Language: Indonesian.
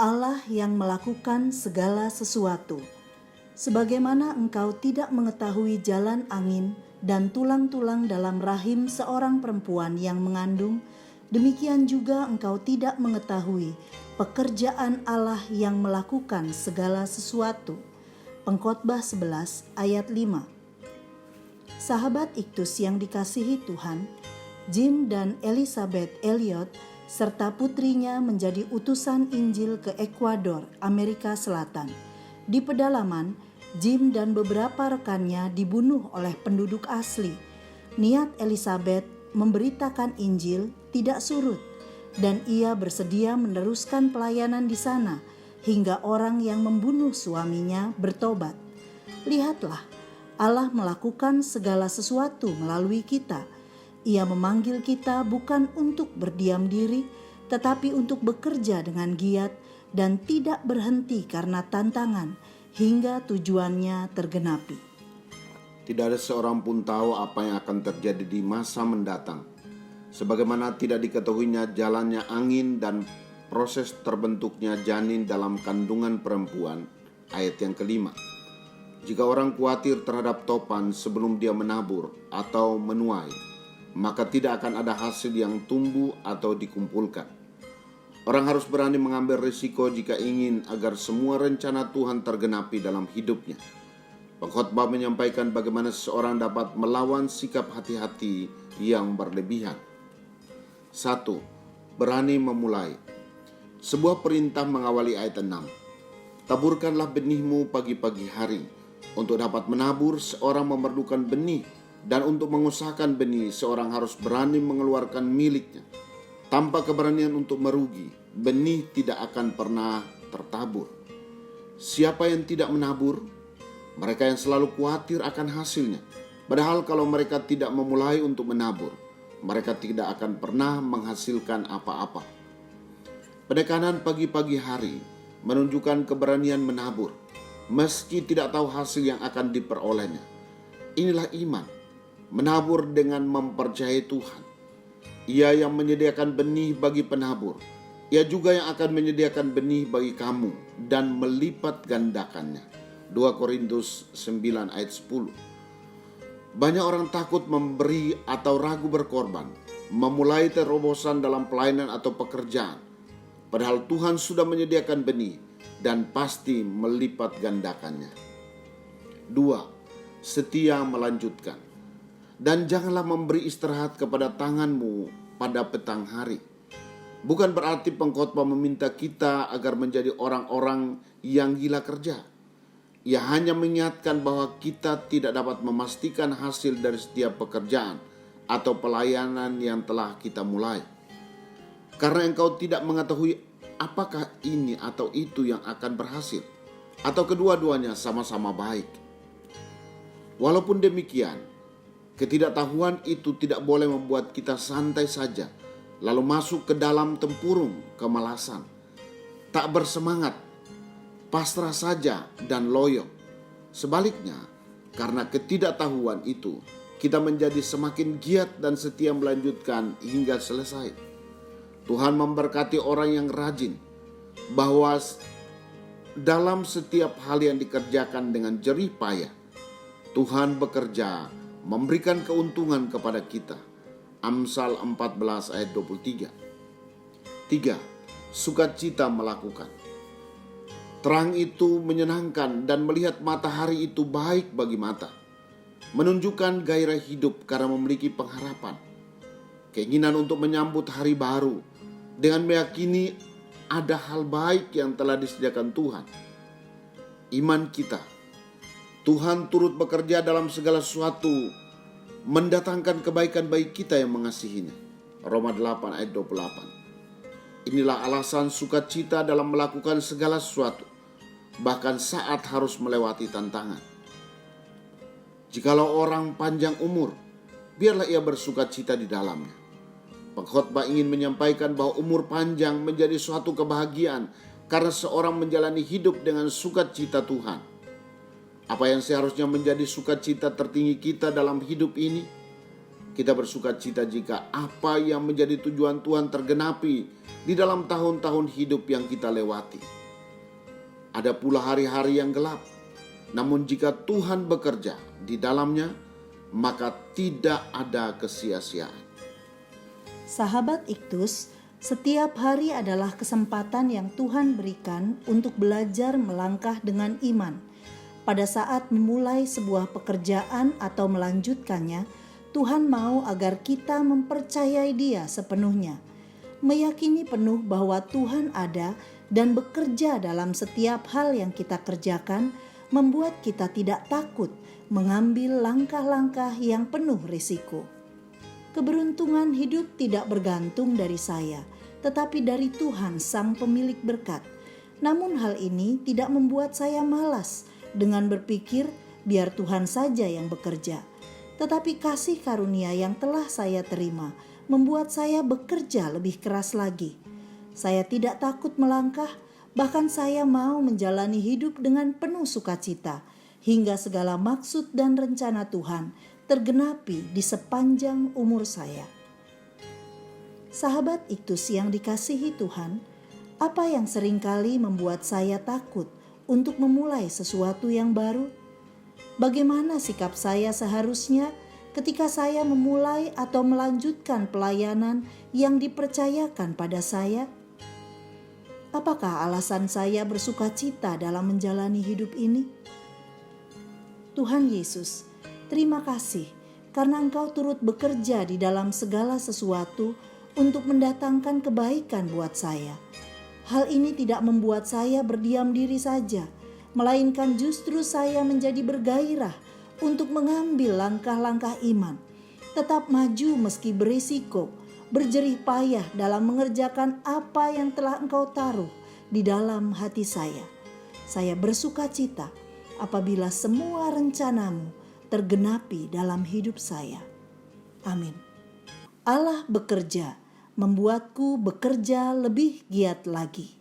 Allah yang melakukan segala sesuatu. Sebagaimana engkau tidak mengetahui jalan angin dan tulang-tulang dalam rahim seorang perempuan yang mengandung, demikian juga engkau tidak mengetahui pekerjaan Allah yang melakukan segala sesuatu. Pengkhotbah 11 ayat 5. Sahabat Iktus yang dikasihi Tuhan, Jim dan Elizabeth Elliot serta putrinya menjadi utusan Injil ke Ekuador, Amerika Selatan. Di pedalaman, Jim dan beberapa rekannya dibunuh oleh penduduk asli. Niat Elizabeth memberitakan Injil tidak surut, dan ia bersedia meneruskan pelayanan di sana hingga orang yang membunuh suaminya bertobat. Lihatlah, Allah melakukan segala sesuatu melalui kita. Ia memanggil kita bukan untuk berdiam diri, tetapi untuk bekerja dengan giat dan tidak berhenti karena tantangan hingga tujuannya tergenapi. Tidak ada seorang pun tahu apa yang akan terjadi di masa mendatang. Sebagaimana tidak diketahuinya jalannya angin dan proses terbentuknya janin dalam kandungan perempuan. Ayat yang kelima. Jika orang khawatir terhadap topan sebelum dia menabur atau menuai, maka tidak akan ada hasil yang tumbuh atau dikumpulkan. Orang harus berani mengambil risiko jika ingin agar semua rencana Tuhan tergenapi dalam hidupnya. Pengkhotbah menyampaikan bagaimana seseorang dapat melawan sikap hati-hati yang berlebihan. 1. Berani memulai. Sebuah perintah mengawali ayat 6. Taburkanlah benihmu pagi-pagi hari. Untuk dapat menabur, seorang memerlukan benih. Dan untuk mengusahakan benih, seorang harus berani mengeluarkan miliknya. Tanpa keberanian untuk merugi, benih tidak akan pernah tertabur. Siapa yang tidak menabur? Mereka yang selalu khawatir akan hasilnya. Padahal kalau mereka tidak memulai untuk menabur, mereka tidak akan pernah menghasilkan apa-apa. Penekanan pagi-pagi hari menunjukkan keberanian menabur, meski tidak tahu hasil yang akan diperolehnya. Inilah iman. Menabur dengan mempercayai Tuhan. Ia yang menyediakan benih bagi penabur. Ia juga yang akan menyediakan benih bagi kamu dan melipat gandakannya. 2 Korintus 9 ayat 10. Banyak orang takut memberi atau ragu berkorban, memulai terobosan dalam pelayanan atau pekerjaan. Padahal Tuhan sudah menyediakan benih dan pasti melipat gandakannya. 2. Setia melanjutkan. Dan janganlah memberi istirahat kepada tanganmu pada petang hari. Bukan berarti pengkhotbah meminta kita agar menjadi orang-orang yang gila kerja. Ia hanya mengingatkan bahwa kita tidak dapat memastikan hasil dari setiap pekerjaan atau pelayanan yang telah kita mulai. Karena engkau tidak mengetahui apakah ini atau itu yang akan berhasil, atau kedua-duanya sama-sama baik. Walaupun demikian, ketidaktahuan itu tidak boleh membuat kita santai saja, lalu masuk ke dalam tempurung kemalasan, tak bersemangat, pasrah saja dan loyo. Sebaliknya, karena ketidaktahuan itu, kita menjadi semakin giat dan setia melanjutkan hingga selesai. Tuhan memberkati orang yang rajin, bahwa dalam setiap hal yang dikerjakan dengan jerih payah, Tuhan bekerja memberikan keuntungan kepada kita. Amsal 14 ayat 23. 3. Sukacita melakukan. Terang itu menyenangkan dan melihat matahari itu baik bagi mata. Menunjukkan gairah hidup karena memiliki pengharapan. Keinginan untuk menyambut hari baru dengan meyakini ada hal baik yang telah disediakan Tuhan. Iman kita. Tuhan turut bekerja dalam segala sesuatu, mendatangkan kebaikan bagi kita yang mengasihinya. Roma 8 ayat 28. Inilah alasan sukacita dalam melakukan segala sesuatu, bahkan saat harus melewati tantangan. Jikalau orang panjang umur, biarlah ia bersukacita di dalamnya. Pengkhotbah ingin menyampaikan bahwa umur panjang menjadi suatu kebahagiaan karena seorang menjalani hidup dengan sukacita Tuhan. Apa yang seharusnya menjadi sukacita tertinggi kita dalam hidup ini? Kita bersuka cita jika apa yang menjadi tujuan Tuhan tergenapi di dalam tahun-tahun hidup yang kita lewati. Ada pula hari-hari yang gelap, namun jika Tuhan bekerja di dalamnya, maka tidak ada kesia-siaan. Sahabat Iktus, setiap hari adalah kesempatan yang Tuhan berikan untuk belajar melangkah dengan iman. Pada saat memulai sebuah pekerjaan atau melanjutkannya, Tuhan mau agar kita mempercayai Dia sepenuhnya, meyakini penuh bahwa Tuhan ada dan bekerja dalam setiap hal yang kita kerjakan, membuat kita tidak takut mengambil langkah-langkah yang penuh risiko. Keberuntungan hidup tidak bergantung dari saya, tetapi dari Tuhan Sang Pemilik berkat. Namun hal ini tidak membuat saya malas dengan berpikir biar Tuhan saja yang bekerja. Tetapi kasih karunia yang telah saya terima membuat saya bekerja lebih keras lagi. Saya tidak takut melangkah, bahkan saya mau menjalani hidup dengan penuh sukacita, hingga segala maksud dan rencana Tuhan tergenapi di sepanjang umur saya. Sahabat Iktus yang dikasihi Tuhan, apa yang seringkali membuat saya takut untuk memulai sesuatu yang baru? Bagaimana sikap saya seharusnya ketika saya memulai atau melanjutkan pelayanan yang dipercayakan pada saya? Apakah alasan saya bersuka cita dalam menjalani hidup ini? Tuhan Yesus, terima kasih karena Engkau turut bekerja di dalam segala sesuatu untuk mendatangkan kebaikan buat saya. Hal ini tidak membuat saya berdiam diri saja, melainkan justru saya menjadi bergairah untuk mengambil langkah-langkah iman, tetap maju meski berisiko, berjerih payah dalam mengerjakan apa yang telah Engkau taruh di dalam hati saya. Saya bersuka cita apabila semua rencanamu tergenapi dalam hidup saya. Amin. Allah bekerja, membuatku bekerja lebih giat lagi.